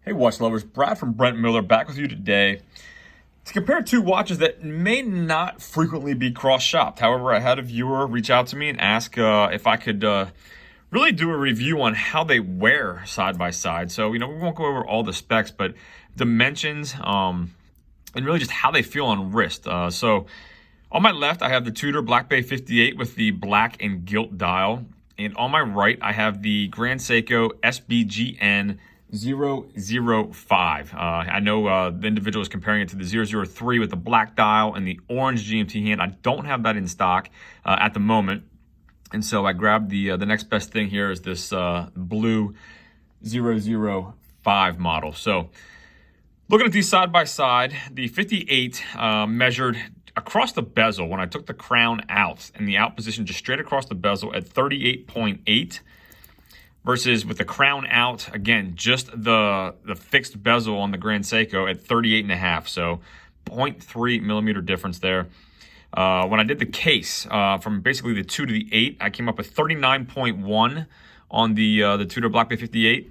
Hey watch lovers, Brad from Brent Miller back with you today to compare two watches that may not frequently be cross-shopped. However, I had a viewer reach out to me and ask if I could really do a review on how they wear side by side. So, we won't go over all the specs, but dimensions and really just how they feel on wrist. So on my left, I have the Tudor Black Bay 58 with the black and gilt dial. And on my right, I have the Grand Seiko SBGN005. I know the individual is comparing it to the 003 with the black dial and the orange GMT hand. I don't have that in stock at the moment. And so I grabbed the next best thing here is this blue 005 model. So looking at these side by side, the 58 measured across the bezel when I took the crown out and the out position just straight across the bezel at 38.8 versus with the crown out, again, just the fixed bezel on the Grand Seiko at 38.5. So 0.3 millimeter difference there. When I did the case from basically the 2 to the 8, I came up with 39.1 on the Tudor Black Bay 58.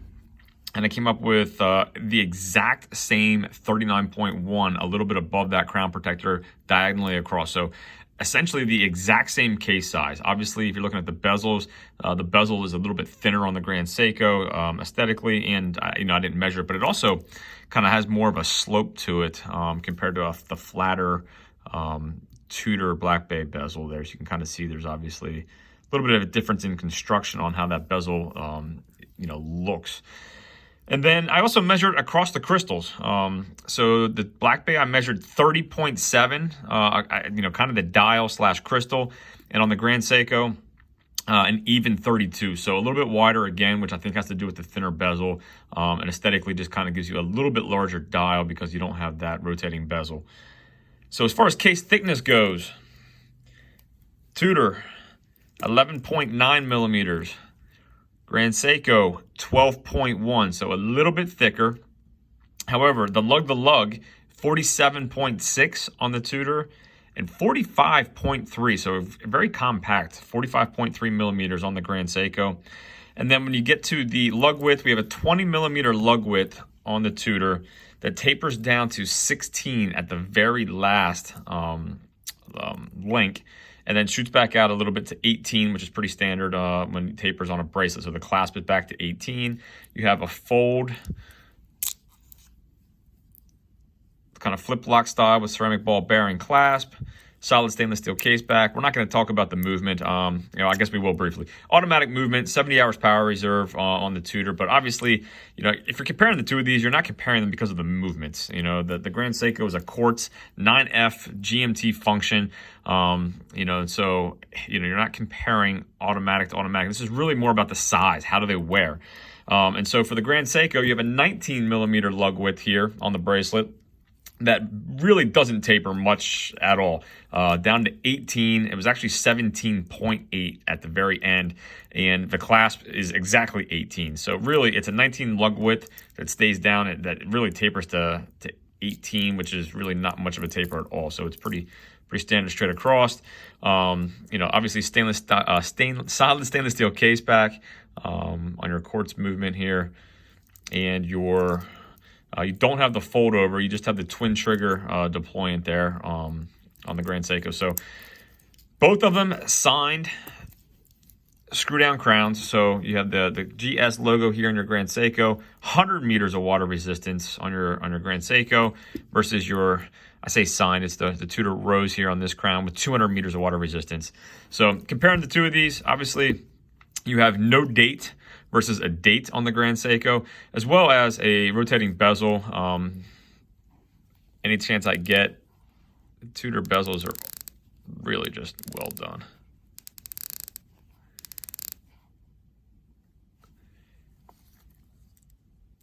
And I came up with the exact same 39.1, a little bit above that crown protector diagonally across. So essentially the exact same case size. Obviously, if you're looking at the bezels, the bezel is a little bit thinner on the Grand Seiko aesthetically, and I didn't measure it, but it also kind of has more of a slope to it compared to the flatter Tudor Black Bay bezel there. So you can kind of see there's obviously a little bit of a difference in construction on how that bezel looks. And then I also measured across the crystals. So the Black Bay, I measured 30.7, kind of the dial / crystal. And on the Grand Seiko, an even 32. So a little bit wider again, which I think has to do with the thinner bezel. And aesthetically just kind of gives you a little bit larger dial because you don't have that rotating bezel. So as far as case thickness goes, Tudor, 11.9 millimeters. Grand Seiko, 12.1, so a little bit thicker. However, the lug, 47.6 on the Tudor and 45.3, so very compact, 45.3 millimeters on the Grand Seiko. And then when you get to the lug width, we have a 20 millimeter lug width on the Tudor that tapers down to 16 at the very last link. And then shoots back out a little bit to 18, which is pretty standard when it tapers on a bracelet. So the clasp is back to 18. You have a fold, kind of flip-lock style with ceramic ball bearing clasp. Solid stainless steel case back. We're not going to talk about the movement. I guess we will briefly. Automatic movement, 70 hours power reserve on the Tudor. But obviously, if you're comparing the two of these, you're not comparing them because of the movements. The Grand Seiko is a quartz 9F GMT function. So you're not comparing automatic to automatic. This is really more about the size. How do they wear? And so for the Grand Seiko, you have a 19 millimeter lug width here on the bracelet. That really doesn't taper much at all. Down to 18. It was actually 17.8 at the very end. And the clasp is exactly 18. So really, it's a 19 lug width that stays down. That really tapers to 18, which is really not much of a taper at all. So it's pretty standard straight across. Obviously solid stainless steel case back on your quartz movement here. And your... you don't have the fold over, you just have the twin trigger deployment there on the Grand Seiko. So both of them signed screw down crowns. So you have the GS logo here on your Grand Seiko, 100 meters of water resistance on your Grand Seiko versus your, I say signed, it's the Tudor Rose here on this crown with 200 meters of water resistance. So comparing the two of these, obviously you have no date versus a date on the Grand Seiko, as well as a rotating bezel. Any chance I get, Tudor bezels are really just well done.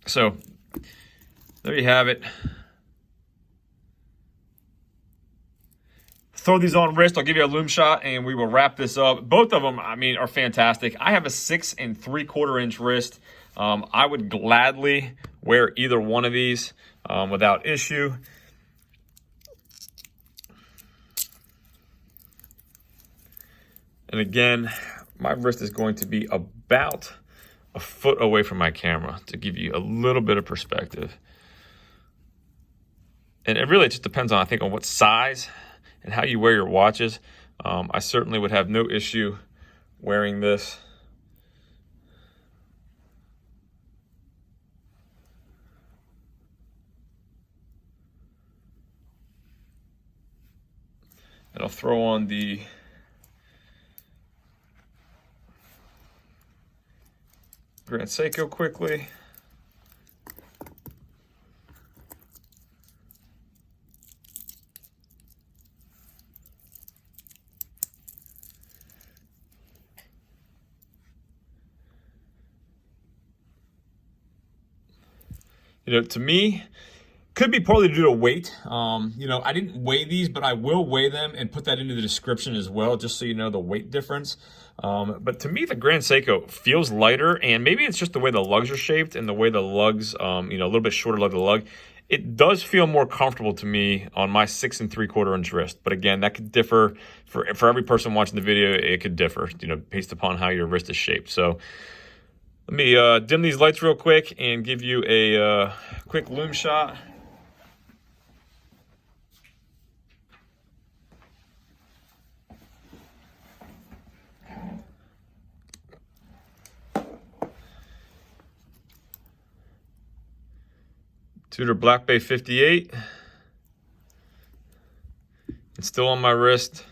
So there you have it. Throw these on wrist. I'll give you a Lume shot and we will wrap this up. Both of them, are fantastic. I have a 6 3/4 inch wrist. I would gladly wear either one of these without issue. And again, my wrist is going to be about a foot away from my camera to give you a little bit of perspective. And it really just depends on, I think, on what size and how you wear your watches. I certainly would have no issue wearing this. And I'll throw on the Grand Seiko quickly. You know, to me, could be partly due to weight. You know, I didn't weigh these, but I will weigh them and put that into the description as well, just so you know the weight difference. But to me, the Grand Seiko feels lighter, and maybe it's just the way the lugs are shaped and the way the lugs, you know, a little bit shorter lug to lug. It does feel more comfortable to me on my 6 3/4 inch wrist. But again, that could differ for every person watching the video. It could differ, you know, based upon how your wrist is shaped. So let me dim these lights real quick and give you a quick Lume shot. Tudor Black Bay 58. And still on my wrist,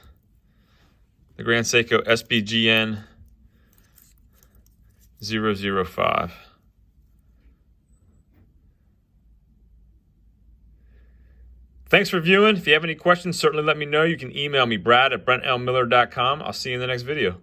the Grand Seiko SBGN005. Thanks for viewing. If you have any questions, certainly let me know. You can email me, brad@brentlmiller.com. I'll see you in the next video.